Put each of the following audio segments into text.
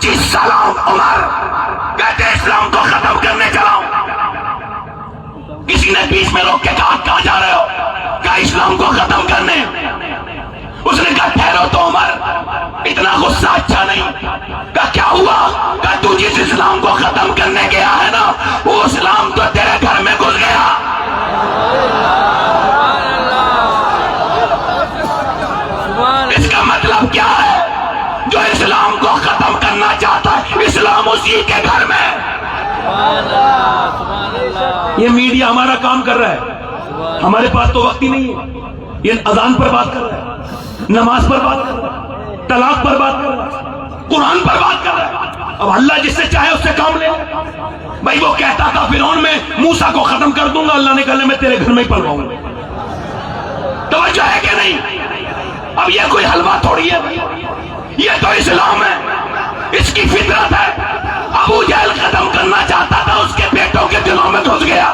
25 سالہ عمر کہتے اسلام کو ختم کرنے چلا ہوں. کسی نے بیچ میں روک کے کہاں جا رہے ہو؟ کہا اسلام کو ختم کرنے. اس نے کہا ٹھہرو تو عمر، اتنا غصہ اچھا نہیں. کہا کیا ہوا؟ کہا تو جس اسلام کو ختم کرنے گیا ہے نا، وہ اسلام تو تیرے گھر میں گھس گیا. اس کا مطلب کیا ہے؟ جو اسلام کو ختم کرنا چاہتا ہے، اسلام اسی کے گھر میں. یہ میڈیا ہمارا کام کر رہا ہے، ہمارے پاس تو وقت ہی نہیں ہے. یہ اذان پر بات کر رہا ہے، نماز پر بات کر رہا ہے، طلاق پر بات کر رہا ہے، قرآن پر بات کر رہا ہے. اب اللہ جس سے چاہے اس سے کام لے. بھائی وہ کہتا تھا فرعون میں موسیٰ کو ختم کر دوں گا، اللہ نے کہا میں تیرے گھر میں ہی پلواؤں گا. توجہ ہے کہ نہیں؟ اب یہ کوئی حلوہ تھوڑی ہے، یہ تو اسلام ہے، اس کی فطرت ہے. ابو جہل ختم کرنا چاہتا تھا، اس کے بیٹوں کے دلوں میں گھس گیا.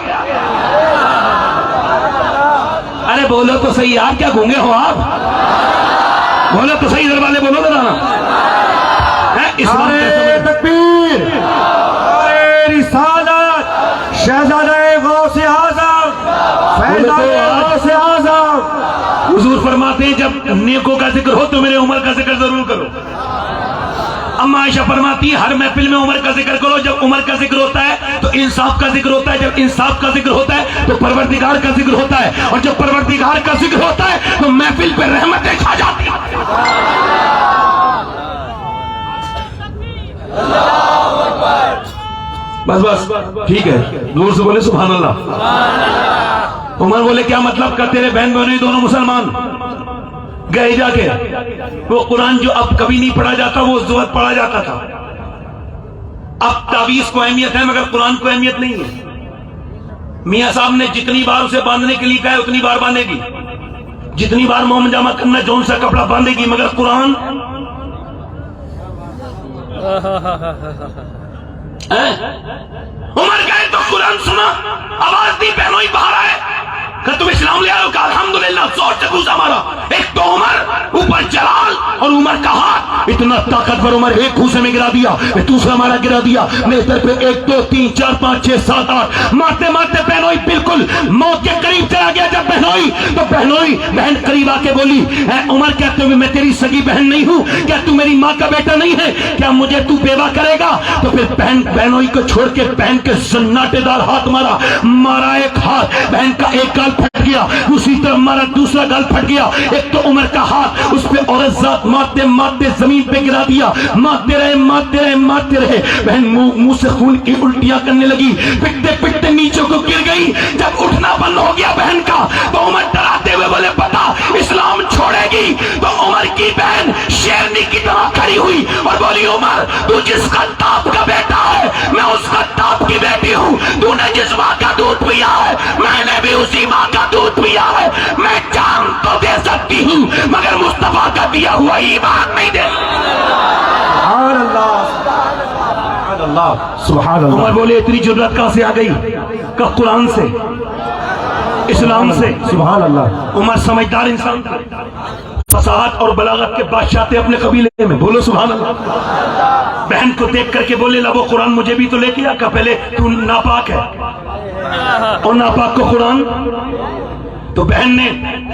ارے بولو تو صحیح یار، کیا گونگے ہو آپ؟ بولو تو صحیح، ادھر والے بولو ذرا نا. نعرہ تکبیر، نعرہ رسالت، شہزادہ غوث اعظم، فیضان غوث اعظم. حضور فرماتے ہیں جب نیکوں کا ذکر ہو تو میرے عمر کا ذکر ضرور کرو. اما عائشہ فرماتی ہے ہر محفل میں عمر کا ذکر کرو. جب عمر کا ذکر ہوتا ہے تو انصاف کا ذکر ہوتا ہے، جب انصاف کا ذکر ہوتا ہے تو پروردگار کا ذکر ہوتا ہے، اور جب پروردگار کا ذکر ہوتا ہے تو محفل پہ رحمتیں چھا جاتی ہیں. بس بس ٹھیک ہے، دور سے بولے سبحان اللہ. عمر بولے کیا مطلب؟ کا تیرے بہن بہنوئی دونوں مسلمان گئے جا کے وہ قرآن جو اب کبھی نہیں پڑھا جاتا وہ اس وقت پڑھا جاتا تھا. اب تعویذ کو اہمیت ہے مگر قرآن کو اہمیت نہیں ہے. میاں صاحب نے جتنی بار اسے باندھنے کے لیے کہا ہے اتنی بار باندھے گی، جتنی بار موم جامہ کرنا جون سا کپڑا باندھے گی، مگر قرآن عمر گئے تو قرآن سنا، آواز دی بہنوئی باہر آئے کہ تم اسلام لے آئے ہو؟ کہا الحمدللہ. زور سے گھوسا مارا. ایک تو عمر، اوپر جلال اور عمر کا ہاتھ اتنا طاقتور. عمر ایک گھوسے میں گرا دیا، دوسرا مارا گرا دیا. میرے سر پہ 1 2 3 4 5 6 7 8 مارتے مارتے بہنوئی بالکل موت کے قریب چلا گیا. جب بہنوئی تو بہنوئی بہن قریب آ کے بولی اے عمر کیا تم میں تیری سگی بہن نہیں ہوں؟ کیا تو میری ماں کا بیٹا نہیں ہے؟ کیا مجھے تو بیوہ کرے گا؟ تو پھر بہنوئی کو چھوڑ کے بہن کے سناٹے دار ہاتھ مارا ایک ہاتھ، بہن کا ایک گال پھٹ گیا، دوسری طرف مارا دوسرا گال پھٹ گیا. ایک تو عمر کا ہاتھ اس پہ عورت ذات مارتے مارتے زمین پہ گرا دیا. مارتے رہے مارتے رہے مارتے رہے. بہن منہ سے خون کی الٹیاں کرنے لگی، پٹتے پٹتے نیچے کو گر گئی. جب اٹھنا بند ہو گیا بہن کا تو عمر ڈراتے ہوئے بولے پتا اسلام چھوڑے گی. تو عمر کی بہن شیرنی کی طرح کھڑی ہوئی اور بولی عمر تو جس خطاب کا بیٹا ہے میں اس خطاب کی بیٹی ہوں. تو نے جس ماں کا دودھ پیا ہے میں نے بھی اسی ماں کا دودھ پیا ہے. میں جان تو دے سکتی ہوں مگر مصطفیٰ کا دیا ہوا ایمان نہیں دے. سبحان اللہ، سبحان اللہ، سبحان عمر اللہ. بولے اتنی جرات کہاں سے آ گئی؟ کہ قرآن سے، اسلام سے. سبحان اللہ. عمر سمجھدار انسان تھا، فصاحت اور بلاغت کے بادشاہ تھے اپنے قبیلے میں. بولو سبحان اللہ. بہن کو دیکھ کر کے بولے لبو قرآن مجھے بھی تو لے کے آ. کہ پہلے تو ناپاک ہے اور ناپاک کو قرآن. تو بہن نے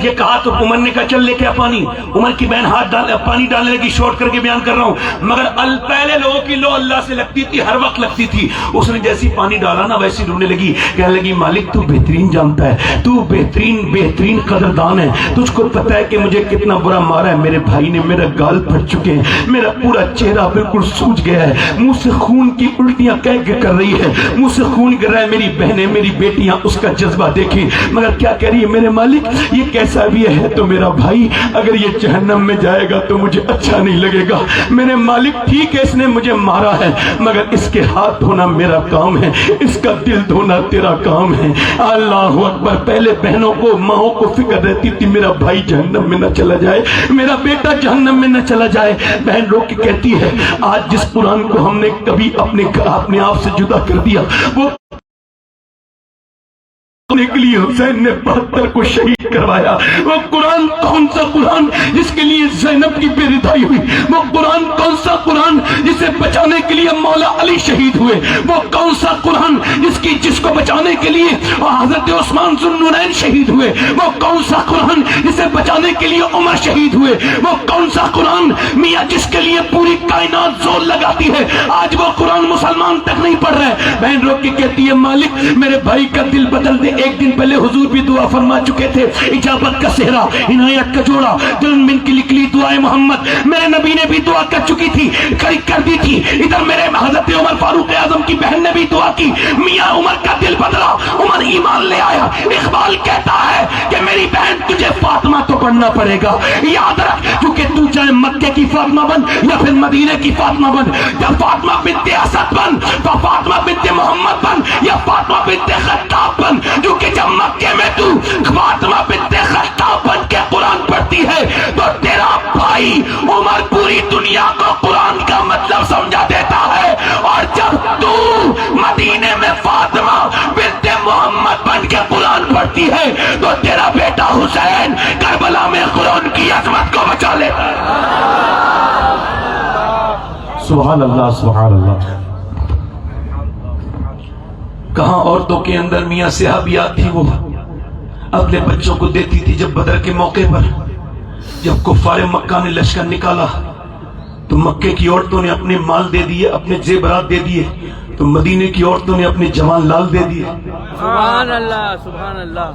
یہ کہا تو عمر نے کہا چل لے کے پانی. عمر کی بہن ہاتھ پانی ڈالنے لگی. شورٹ کر کے بیان کر رہا ہوں مگر پہلے لوگوں کی لو اللہ سے لگتی تھی، ہر وقت لگتی تھی. اس نے جیسی پانی ڈالا نا ویسی رونے لگی. کہنے لگی مالک تو بہترین جانتا ہے، تو بہترین قدردان ہے. تجھ کو پتا ہے کہ مجھے کتنا برا مارا ہے. میرے بھائی نے میرا گال پھٹ چکے ہیں، میرا پورا چہرہ بالکل سوج گیا ہے، منہ سے خون کی الٹیاں کر رہی ہے، منہ سے خون گر رہا ہے. میری بہنیں میری بیٹیاں اس کا جذبہ دیکھیں مگر کیا کہہ رہی ہے میرے مالک یہ کیسا بھی ہے تو میرا بھائی، اگر یہ جہنم میں جائے گا تو مجھے اچھا نہیں لگے گا. میرے مالک ٹھیک ہے اس نے مجھے مارا ہے مگر اس کے ہاتھ دھونا میرا کام ہے، اس کا دل دھونا تیرا کام ہے. اللہ اکبر. پہلے بہنوں کو ماؤں کو فکر رہتی تھی میرا بھائی جہنم میں نہ چلا جائے، میرا بیٹا جہنم میں نہ چلا جائے. بہن رو کے کہتی ہے آج جس قرآن کو ہم نے کبھی اپنے آپ سے جدا کر دیا وہ کے لیے حسین نے 72 کو شہید کروایا. وہ قرآن کون سا قرآن جس کے لیے زینب کی بے رضائی ہوئی؟ وہ قرآن کون سا قرآن جسے بچانے کے لیے مولا علی شہید ہوئے؟ وہ کون سا قرآن جس کو بچانے کے لیے حضرت عثمان ذو النورین شہید ہوئے؟ وہ کون سا قرآن جسے بچانے کے لیے عمر شہید ہوئے؟ وہ کون سا قرآن میاں جس کے لیے پوری کائنات زور لگاتی ہے؟ آج وہ قرآن مسلمان تک نہیں پڑھ رہے. بہن رو کے کہتی ہے مالک میرے بھائی کا دل بدل دے. ایک دن پہلے حضور بھی دعا فرما چکے تھے، اجابت کا صحرا، عنایت کا جوڑا، دلن من کی لکھ لی دعائے محمد. میرے نبی نے بھی دعا کر چکی تھی، کر دی تھی. ادھر میرے حضرت عمر فاروق اعظم کی بہن نے بھی دعا کی. میاں عمر کا دل بدلا، عمر ایمان لے آیا. اقبال کہتا ہے کہ میری بہن تجھے فاطمہ تو پڑھنا پڑے گا. یاد رکھ کیونکہ تو چاہے مکے کی فاطمہ بن یا پھر مدینے کی فاطمہ بن، یا فاطمہ بنت اسد بن، تو فاطمہ بنت محمد بن، یا فاطمہ بنت خطاب بن. کیونکہ جب مکے میں تو فاطمہ بنت خطاب بن کے قرآن پڑھتی ہے تو تیرا بھائی عمر پوری دنیا کو قرآن کا مطلب سمجھا دیتا ہے. اور جب تو مدینے میں فاطمہ بنت محمد بن کے قرآن پڑھتی ہے تو تیرا بیٹا حسین کربلا میں قرآن کی عظمت کو بچا لیتا ہے. سبحان اللہ سبحان اللہ. کہاں عورتوں کے اندر میاں صحابیات تھی، وہ اپنے بچوں کو دیتی تھی. جب بدر کے موقع پر جب کفار مکہ نے لشکر نکالا تو مکے کی عورتوں نے اپنے مال دے دیے، اپنے زیورات دے دیے، تو مدینے کی عورتوں نے اپنے جوان لال دے دیے. سبحان اللہ سبحان اللہ.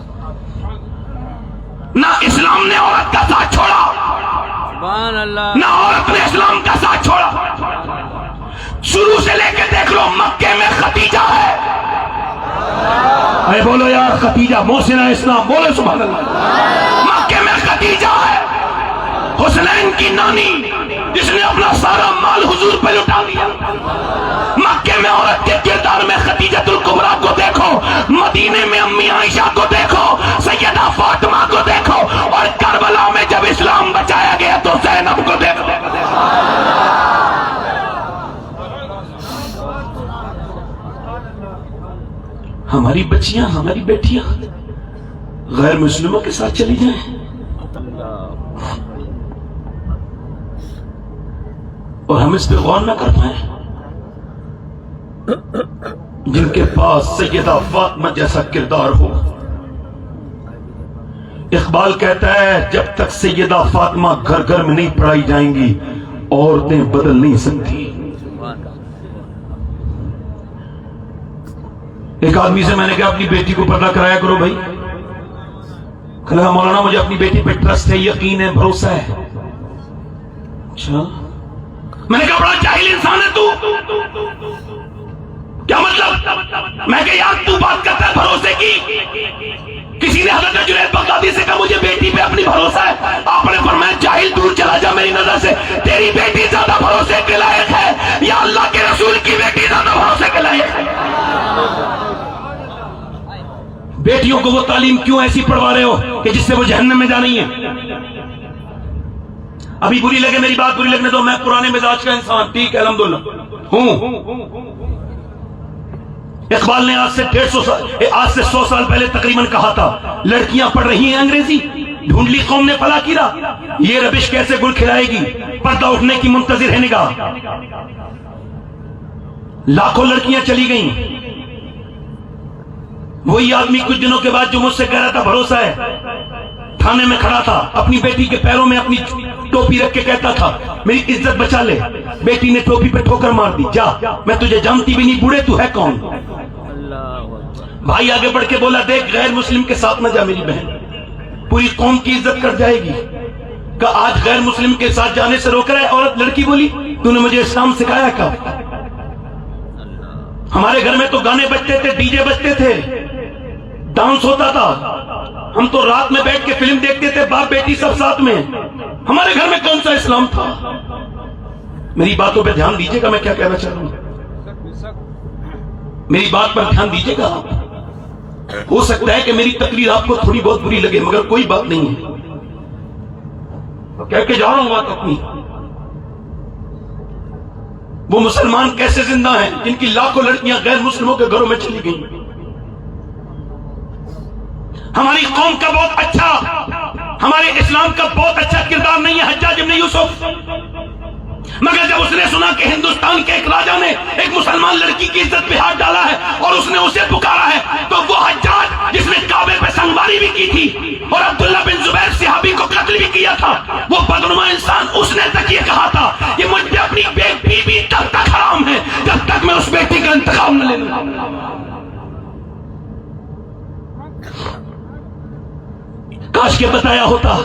نہ اسلام نے عورت کا ساتھ چھوڑا، سبحان اللہ. نہ عورت نے اسلام کا ساتھ چھوڑا. شروع سے لے کے دیکھ لو مکے میں ختیجہ ہے. اے بولو یار ختیجہ محسنہ اسلام، بولو سبحان اللہ. مکے میں ختیجہ ہے، حسنین کی نانی جس نے اپنا سارا مال حضور پہ لٹا دیا. مکے میں عورت کے کردار میں خدیجۃ الکبریٰ کو دیکھو، مدینے میں امی عائشہ کو دیکھو، سیدہ فاطمہ کو دیکھو، اور کربلا میں جب اسلام بچایا گیا تو زینب کو دیکھو. ہماری بچیاں، ہماری بیٹیاں غیر مسلموں کے ساتھ چلی جائیں اور ہم اس پہ غور نہ کر پائیں. جن کے پاس سیدہ فاطمہ جیسا کردار ہو. اقبال کہتا ہے جب تک سیدہ فاطمہ گھر گھر میں نہیں پڑھائی جائیں گی عورتیں بدل نہیں سکتی. ایک آدمی سے میں نے کہا اپنی بیٹی کو پردہ کرایا کرو بھائی. کہا مولانا مجھے اپنی بیٹی پہ ٹرسٹ ہے، یقین ہے، بھروسہ ہے. اچھا میں نے کہا بڑا جاہل انسان ہے تو، کیا مطلب؟ میں کہ یار تو بات کرتا ہے بھروسے کی. کسی نے حضرت جنید بغدادی سے کہا مجھے بیٹی پہ اپنی بھروسہ ہے. آپ نے فرمایا جاہل دور چلا جا میری نظر سے، تیری بیٹی زیادہ بھروسے کے لائق ہے یا اللہ کے رسول کی بیٹی زیادہ بھروسے کے لائق ہے؟ بیٹیوں کو وہ تعلیم کیوں ایسی پڑھوا رہے ہو کہ جس سے وہ جہنم میں جانی ہے؟ ابھی بری لگے میری بات بری لگنے دو، میں پرانے مزاج کا انسان ٹھیک ہے الحمدللہ ہوں. اقبال نے آج سے 100 سال پہلے تقریباً کہا تھا لڑکیاں پڑھ رہی ہیں انگریزی، ڈھونڈلی قوم نے پلا کیرا، یہ ربش کیسے گل کھلائے گی، پردہ اٹھنے کی منتظر ہے نگاہ. لاکھوں لڑکیاں چلی گئیں. وہی آدمی کچھ دنوں کے بعد جو مجھ سے کہہ رہا تھا بھروسہ ہے، تھانے میں کھڑا تھا اپنی بیٹی کے پیروں میں اپنی ٹوپی رکھ کے کہتا تھا میری عزت بچا لے. بیٹی نے ٹوپی پہ ٹھوکر مار دی، جا میں تجھے جانتی بھی نہیں، بوڑھے تو ہے کون؟ بھائی آگے بڑھ کے بولا دیکھ غیر مسلم کے ساتھ نہ جا میری بہن، پوری قوم کی عزت کر جائے گی. کہ آج غیر مسلم کے ساتھ جانے سے روک رہا ہے. عورت لڑکی بولی تو نے مجھے اسلام سکھایا کب؟ ہمارے گھر میں تو گانے بجتے تھے، ڈی جے بجتے تھے، ڈانس ہوتا تھا، ہم تو رات میں بیٹھ کے فلم دیکھتے تھے باپ بیٹی سب ساتھ میں. ہمارے گھر میں کون سا اسلام تھا؟ میری باتوں پہ دھیان دیجیے گا، میں کیا کہنا چاہ رہا ہوں، میری بات پر دھیان دیجیے گا. ہو سکتا ہے کہ میری تقریر آپ کو تھوڑی بہت بری لگے مگر کوئی بات نہیں ہے، کہہ کے جا رہا ہوں بات اپنی. وہ مسلمان کیسے زندہ ہیں جن کی لاکھوں لڑکیاں غیر مسلموں کے گھروں میں چلی گئیں؟ ہماری قوم کا بہت اچھا، ہمارے اسلام کا بہت اچھا کردار نہیں ہے حجاج ابن یوسف، مگر جب اس نے سنا کہ ہندوستان کے ایک راجا نے ایک مسلمان لڑکی کی عزت پہ ہاتھ ڈالا ہے اور اس نے اسے پکارا ہے، تو وہ حجاج جس نے کعبے پہ سنگواری بھی کی تھی اور عبداللہ بن زبیر صحابی کو قتل بھی کیا تھا، وہ بدنما انسان، اس نے تک یہ کہا تھا یہ مجھ پہ اپنی بیٹی تب تک حرام ہے جب تک میں اس بیٹی کا انتقام نہ لے لوں۔ کاش کے بتایا ہوتا،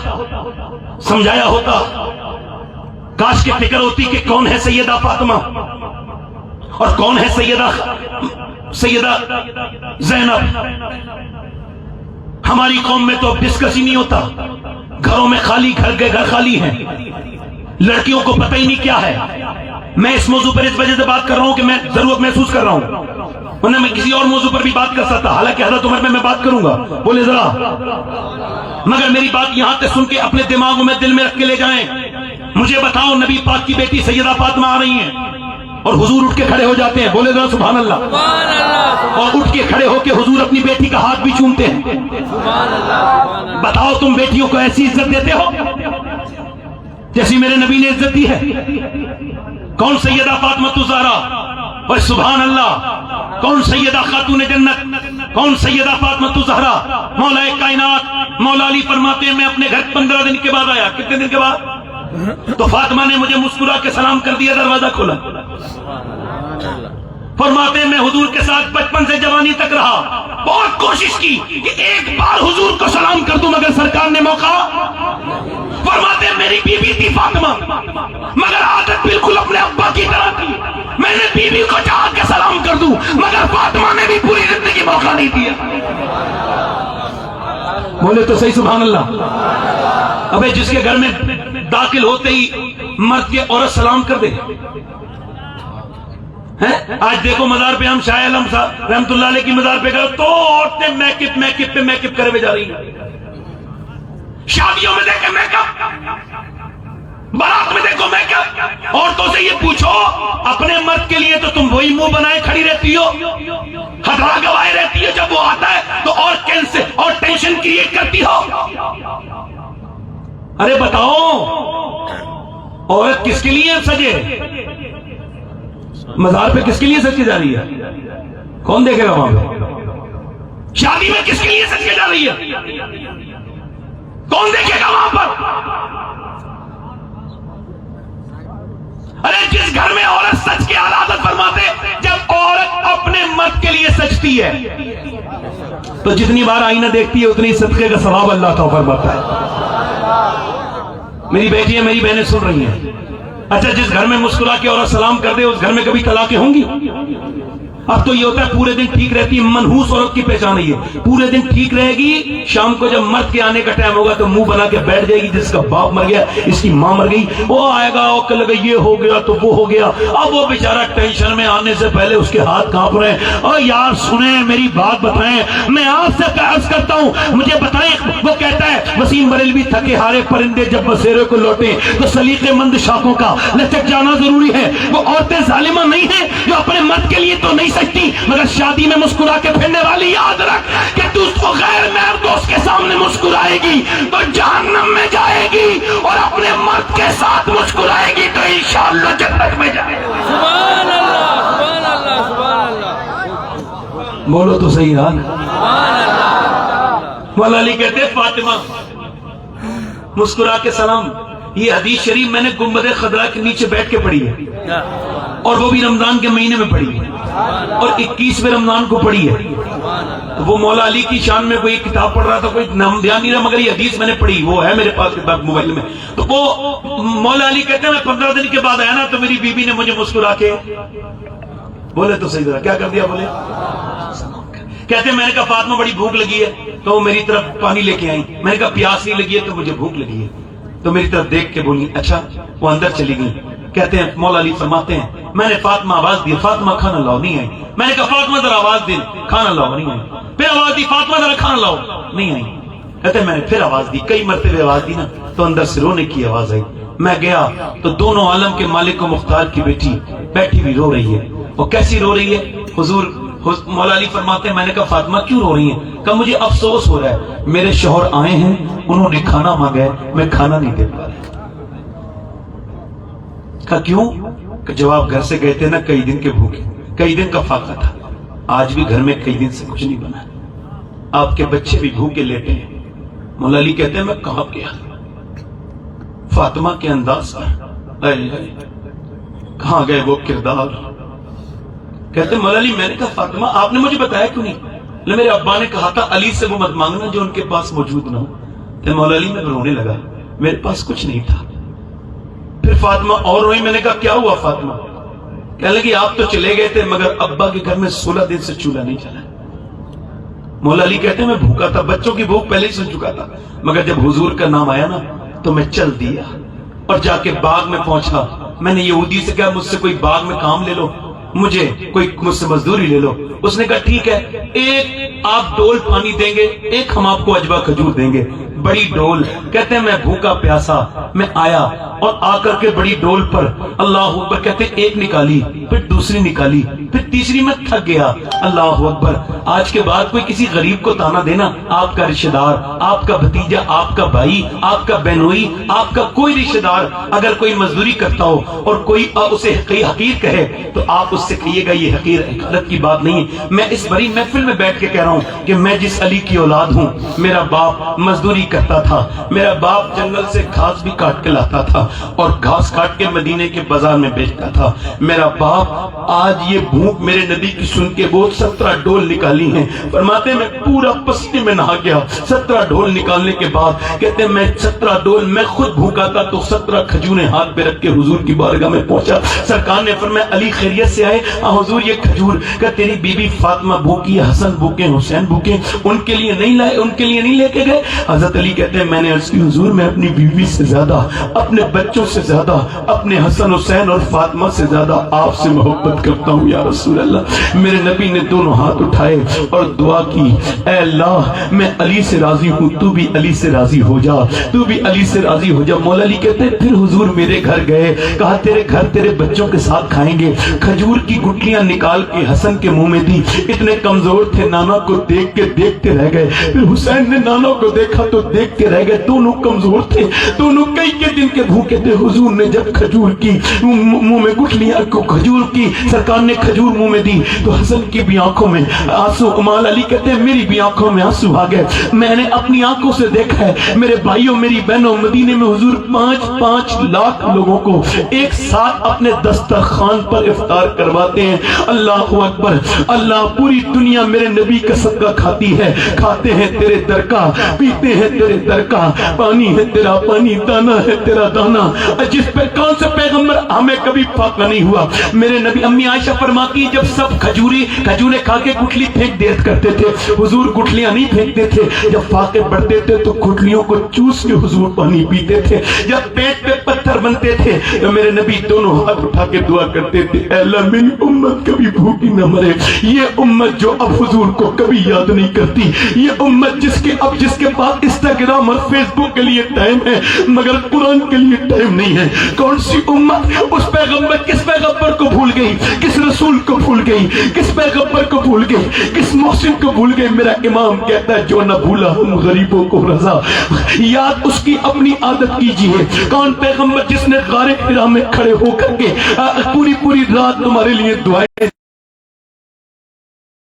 سمجھایا ہوتا، کاش کے فکر ہوتی کہ کون ہے سیدہ فاطمہ اور کون ہے سیدہ زینب۔ ہماری قوم میں تو اب ڈسکس ہی نہیں ہوتا، گھروں میں خالی گھر خالی ہیں، لڑکیوں کو پتہ ہی نہیں کیا ہے۔ میں اس موضوع پر اس وجہ سے بات کر رہا ہوں کہ میں ضرورت محسوس کر رہا ہوں، ورنہ میں کسی اور موضوع پر بھی بات کر سکتا، حالانکہ حضرت عمر میں بات کروں گا، بولے ذرا، مگر میری بات یہاں تے سن کے اپنے دماغوں میں دل میں رکھ کے لے جائیں۔ مجھے بتاؤ نبی پاک کی بیٹی سیدہ فاطمہ آ رہی ہیں اور حضور اٹھ کے کھڑے ہو جاتے ہیں، بولے ذرا سبحان اللہ، سبحان اللہ، اور اٹھ کے کھڑے ہو کے حضور اپنی بیٹی کا ہاتھ بھی چومتے ہیں۔ سبحان اللہ، بتاؤ تم بیٹیوں کو ایسی عزت دیتے ہو جیسی میرے نبی نے عزت دی ہے؟ کون سیدہ فاطمہ الزہرا؟ اور سبحان اللہ، کون سیدہ خاتون جنت؟ کون سیدہ فاطمہ الزہرا؟ مولا کائنات مولا علی فرماتے ہیں میں اپنے گھر 15 دن کے بعد آیا۔ کتنے دن کے بعد؟ تو فاطمہ نے مجھے مسکرا کے سلام کر دیا، دروازہ کھولا۔ فرماتے ہیں میں حضور کے ساتھ بچپن سے جوانی تک رہا، بہت کوشش کی کہ ایک بار حضور کو سلام کر دوں مگر سرکار نے موقع۔ فرماتے ہیں میری بیوی تھی فاطمہ، مگر عادت بالکل اپنے ابا کی طرح تھی، میں نے بیوی کو چاہ کے سلام کر دوں مگر فاطمہ نے بھی پوری زندگی موقع نہیں دیا۔ بولے تو صحیح سبحان اللہ۔ ابے جس کے گھر میں داخل ہوتے ہی مرد کے عورت سلام کر دے، آج دیکھو مزار پہ ہم شاہ عالم صاحب رحمت اللہ علیہ کی مزار پہ گئے تو عورتیں میک اپ کرے ہوئے جا رہی ہیں، شادیوں میں دیکھیں میک اپ، بارات میں دیکھو میک اپ۔ عورتوں سے یہ پوچھو اپنے مرد کے لیے تو تم وہی منہ بنائے کھڑی رہتی ہو، ہتھڑا گوائے رہتی ہو، جب وہ آتا ہے تو اور کینسر اور ٹینشن کریٹ کرتی ہو۔ ارے بتاؤ عورت کس کے لیے سجے؟ مزار پہ کس کے لیے سج کے جا رہی ہے؟ کون دیکھے گا وہاں پہ؟ شادی میں کس کے لیے سج کے جا رہی ہے؟ کون دیکھے گا وہاں پر؟ ارے جس گھر میں عورت سچ کے عادت فرماتے، جب عورت اپنے مرد کے لیے سجتی ہے تو جتنی بار آئینہ دیکھتی ہے اتنی صدقے کا ثواب اللہ تعالیٰ فرماتا ہے۔ میری بیٹیاں میری بہنیں سن رہی ہیں، اچھا جس گھر میں مسکرا کے عورت سلام کر دے اس گھر میں کبھی طلاقیں ہوں گی؟ اب تو یہ ہوتا ہے پورے دن ٹھیک رہتی ہے، منحوس عورت کی پہچان ہے یہ، پورے دن ٹھیک رہے گی، شام کو جب مرد کے آنے کا ٹائم ہوگا تو منہ بنا کے بیٹھ جائے گی، جس کا باپ مر گیا، اس کی ماں مر گئی، وہ آئے گا کہ لگا یہ ہو گیا تو وہ ہو گیا۔ اب وہ بیچارہ ٹینشن میں آنے سے پہلے اس کے ہاتھ کانپ رہے ہیں۔ اور یار سنیں میری بات بتائیں، میں آپ سے عرض کرتا ہوں، مجھے بتائیں، وہ کہتا ہے وسیم بریلوی تھکے ہارے پرندے جب بسیرے کو لوٹیں تو سلیقے مند شاخوں کا لچک جانا ضروری ہے۔ وہ عورتیں ظالمہ نہیں ہیں جو اپنے مرد کے لیے تو نہیں سجتی مگر شادی میں مسکرا کے پھرنے والی، یاد رکھ کہ تو اس کو غیر محرم دوست کے سامنے مسکرائے گی تو جہنم میں جائے گی، اور اپنے مرد کے ساتھ مسکرائے گی تو انشاءاللہ جنت میں جائے گی۔ سبحان اللہ، سبحان اللہ، سبحان اللہ، بولو تو صحیح یار۔ سبحان اللہ۔ مولا علی کہتے ہیں فاطمہ مسکرا کے سلام، یہ حدیث شریف میں نے گنبد خضرا کے نیچے بیٹھ کے پڑھی ہے، اور وہ بھی رمضان کے مہینے میں پڑھی ہے، اور 21ویں رمضان کو پڑھی ہے۔ تو وہ مولا علی کی شان میں کوئی کتاب پڑھ رہا تھا، کوئی نام دھیان نہیں رہا، مگر یہ حدیث میں نے پڑھی، وہ ہے میرے پاس کتاب موبائل میں۔ تو وہ مولا علی کہتے ہیں میں 15 دن کے بعد آیا نا تو میری بیوی نے مجھے مسکرا کے، بولے تو صحیح ذرا کیا کر دیا؟ بولے کہتے ہیں میں نے کہا فاطمہ بڑی بھوک لگی ہے، تو وہ میری طرف پانی لے کے آئی، میں نے کہا پیاس نہیں لگی ہے تو مجھے بھوک لگی ہے، تو میری طرف دیکھ کے بولی اچھا، وہ اندر چلی گئی۔ کہتے ہیں مولا علی فرماتے ہیں میں نے فاطمہ آواز دی، فاطمہ کھانا لاؤ، نہیں آئی۔ میں نے کہا فاطمہ ذرا آواز دی، کھانا لاؤ، نہیں آئی۔ پھر آواز دی فاطمہ ذرا کھانا لاؤ، نہیں آئی۔ کہتے ہیں میں نے پھر آواز دی، کئی مرتبہ آواز دی نا تو اندر سے رونے کی آواز آئی۔ میں گیا تو دونوں عالم کے مالک و مختار کی بیٹی بیٹھی بھی رو رہی ہے، وہ کیسی رو رہی ہے؟ حضور مولا علی فرماتے ہیں میں نے کہا فاطمہ کیوں رو رہی ہیں؟ کہا مجھے افسوس ہو رہا ہے، میرے شوہر آئے ہیں، انہوں نے کھانا مانگا ہے، میں کھانا نہیں دے پا رہا۔ کہا کیوں؟ کہ جب آپ گھر سے گئے تھے نا کئی دن کے بھوکے، کئی دن کا فاقہ تھا، آج بھی گھر میں کئی دن سے کچھ نہیں بنا، آپ کے بچے بھی بھوکے لیٹے ہیں۔ مولا علی کہتے ہیں میں کہاں گیا؟ فاطمہ کے انداز کا کہاں گئے وہ کردار؟ کہتے ہیں مولا علی میں نے کہا فاطمہ آپ نے مجھے بتایا کیوں نہیں؟ میرے ابا نے کہا تھا علی سے وہ مت مانگنا جو ان کے پاس موجود نہ ہو۔ تو مولا علی میں رونے لگا، میرے پاس کچھ نہیں تھا۔ پھر فاطمہ اور روئی، میں نے کہا کیا ہوا فاطمہ؟ کہنے لگی آپ تو چلے گئے تھے مگر ابا کے گھر میں 16 دن سے چولہا نہیں چلا۔ مولا علی کہتے ہیں میں بھوکا تھا، بچوں کی بھوک پہلے ہی سن چکا تھا، مگر جب حضور کا نام آیا نا تو میں چل دیا اور جا کے باغ میں پہنچا۔ میں نے یہودی سے کہا مجھ سے کوئی باغ میں کام لے لو، مجھ سے مزدوری لے لو۔ اس نے کہا ٹھیک ہے، ایک آپ ڈول پانی دیں گے، ایک ہم آپ کو اجوا کھجور دیں گے، بڑی ڈول۔ کہتے ہیں میں بھوکا پیاسا میں آیا اور آ کر کے بڑی ڈول پر اللہ اکبر کہتے ہیں ایک نکالی، پھر دوسری نکالی، پھر تیسری میں تھک گیا۔ اللہ اکبر، آج کے بعد کوئی کسی غریب کو تانا دینا، آپ کا رشتہ دار، آپ کا بھتیجا، آپ کا بھائی، آپ کا بہنوئی، آپ کا کوئی رشتہ دار اگر کوئی مزدوری کرتا ہو اور کوئی اسے حقیر کہے تو آپ اس سے کہیے گا یہ حقارت کی بات نہیں ہے۔ میں اس بڑی محفل میں بیٹھ کے کہہ رہا ہوں کہ میں جس علی کی اولاد ہوں، میرا باپ مزدوری کرتا تھا، میرا باپ جنگل سے گھاس بھی کاٹ کے لاتا تھا اور گھاس کاٹ کے مدینے کے بازار میں بیچتا تھا۔ میرا باپ آج یہ بھوک میرے نبی کی سن کے وہ 17 ڈول نکالی ہیں، فرماتے ہیں میں پورا پسینے میں نہا گیا۔ 17 ڈول نکالنے کے بعد کہتے ہیں میں 17 ڈول میں خود بھوکا تھا تو 17 کھجوریں ہاتھ پہ رکھ کے حضور کی بارگاہ میں پہنچا۔ سرکار نے فرمایا علی خیریت سے آئے؟ حضور یہ کھجور کہ تیری بی بی فاطمہ بھوکی، حسن بھوکے، حسین بھوکے، ان کے لیے نہیں لائے، ان کے لیے نہیں لے کے گئے؟ حضرت علی کہتے ہیں میں نے عرض کی حضور میں اپنی بیوی سے زیادہ، اپنے بچوں سے زیادہ، اپنے حسن حسین اور فاطمہ سے زیادہ آپ سے محبت کرتا ہوں یا رسول اللہ۔ میرے نبی نے دونوں ہاتھ اٹھائے اور دعا کی، اے اللہ میں علی سے راضی ہوں، تو بھی علی سے راضی ہو جا، تو بھی علی سے راضی ہو جا۔ مولا علی کہتے ہیں پھر حضور میرے گھر گئے، کہا تیرے گھر تیرے بچوں کے ساتھ کھائیں گے۔ کھجور کی گٹلیاں نکال کے حسن کے منہ میں دی، اتنے کمزور تھے نانا کو دیکھ کے دیکھتے رہ گئے۔ پھر حسین نے نانا کو دیکھا تو دیکھتے رہ گئے، دونوں کمزور تھے، دونوں کئی کے دن کے بھوکے تھے۔ حضور نے جب کھجور کی منہ میں گٹلیاں کو کھجور کی سرکار نے کھجور منہ میں دی تو حسن کی بھی آنکھوں میں آنسو، مولا علی کہتے ہیں میری بھی آنکھوں میں آنسو آ گئے۔ میں نے اپنی آنکھوں سے دیکھا ہے میرے بھائیوں میری بہنوں، مدینے میں حضور 5 لاکھ لوگوں کو ایک ساتھ اپنے دسترخوان پر افطار کرواتے ہیں۔ اللہ اکبر، اللہ پوری دنیا میرے نبی کا صدقہ کھاتی ہے، کھاتے ہیں تیرے در کا، پیتے ہیں تیرے در کا، پانی ہے تیرا پانی، دانا ہے تیرا دانا، جس پہ کون سے پیغمبر ہمیں کبھی فاقہ نہیں ہوا۔ میرے نبی امی عائشہ فرماتی جب سب کھجوریں کھا کے گٹھلی پھینک دیا کرتے تھے، حضور گٹھلیاں نہیں پھینکتے تھے، جب فاقے بڑھتے تھے تو گٹھلیوں کو چوس کے حضور پانی پیتے تھے، جب پیٹ پہ پتھر بنتے تھے تو میرے نبی دونوں ہاتھ اٹھا کے دعا کرتے تھے، اے اللہ میری امت کبھی بھوکی نہ مرے، یہ امت جو اب حضور کو کبھی یاد نہیں کرتی، یہ امت جس کے پاس انسٹاگرام اور فیس بک کے لیے ٹائم ہے مگر قرآن کے لیے ٹائم نہیں ہے۔ کون سی امت اس پیغمبر، کس پیغمبر کو بھول گئی، کس رسول کو بھول گئی، کس پیغمبر کو بھول گئی، کس محسن کو بھول گئی؟ میرا امام کہتا ہے جو نہ بھولا ہم غریبوں کو رضا، یاد اس کی اپنی عادت کیجیے۔ کون پیغمبر جس نے غار حرا میں کھڑے ہو کر کے پوری رات تمہارے لیے دعائیں،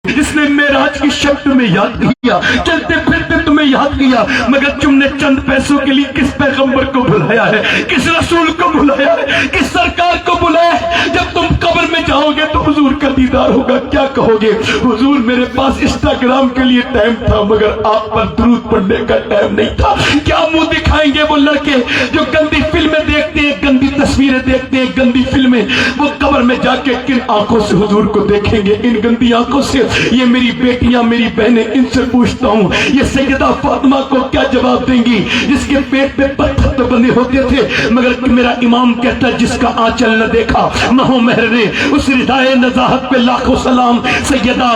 جس نے معراج کی شب تمہیں یاد کیا، چلتے پھرتے تمہیں یاد کیا، مگر تم نے چند پیسوں کے لیے کس پیغمبر کو بلایا ہے، کس رسول کو بلایا ہے، کس سرکار کو بلایا ہے؟ جب تم قبر میں جاؤ گے تو حضور کا دیدار ہوگا، کیا کہو گے؟ حضور میرے پاس انسٹاگرام کے لیے ٹائم تھا مگر آپ پر درود پڑھنے کا ٹائم نہیں تھا۔ کیا منہ دکھائیں گے وہ لڑکے جو گندی فلمیں دیکھتے ہیں، گندی تصویریں دیکھتے ہیں، گندی فلمیں؟ وہ قبر میں جا کے کن آنکھوں سے حضور کو دیکھیں گے؟ ان گندی آنکھوں سے۔ یہ میری بیٹیاں میری بہنیں، ان سے پوچھتا ہوں یہ سیدہ فاطمہ کو کیا جواب دیں گی جس کے پیٹ پہ پتھر تو بندے ہوتے تھے مگر میرا امام کہتا ہے جس کا آنچل نہ دیکھا مہو مہر نے، اس ردائے نزاہت پہ لاکھوں سلام، سیدہ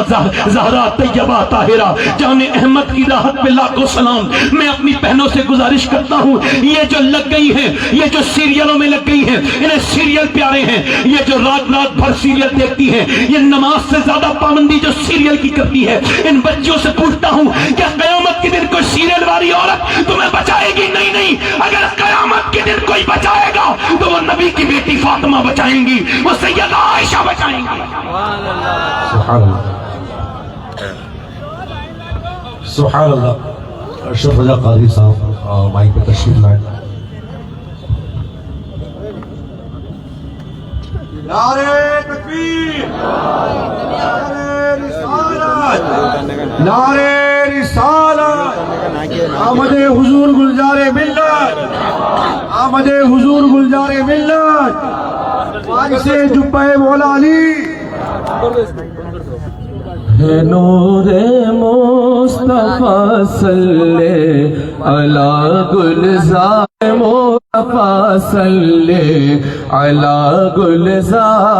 زہرا طیبہ طاہرہ جان احمد کی راحت پہ لاکھوں سلام۔ میں اپنی بہنوں سے گزارش کرتا ہوں، یہ جو لگ گئی ہیں، یہ جو سیریلوں میں لگ گئی ہیں، انہیں سیریل پیارے ہیں۔ یہ جو رات رات بھر سیریل دیکھتی ہیں، یہ نماز سے زیادہ پابندی جو سیریل کی کرتی ہے، ان بچیوں سے پوچھتا ہوں کیا قیامت کے دن کوئی سیریل والی عورت تمہیں بچائے گی؟ نہیں نہیں، اگر قیامت کے دن کوئی بچائے گا تو وہ نبی کی بیٹی فاطمہ بچائیں گی، وہ سیدہ عائشہ بچائیں گی۔ سبحان اللہ، سبحان اللہ۔ اشرف رضا قاضی صاحب مائک پہ تشریف لائیں۔ نعرے تکبیر، نعرے رسالت، نعرے رسالت، آمد حضور گلزار ملت، آمد حضور گلزار ملت، وارث جبہ مولا علی۔ ہے نور مصطفیٰ صلی علی گلزار، مصطفیٰ صلی علی گلزار۔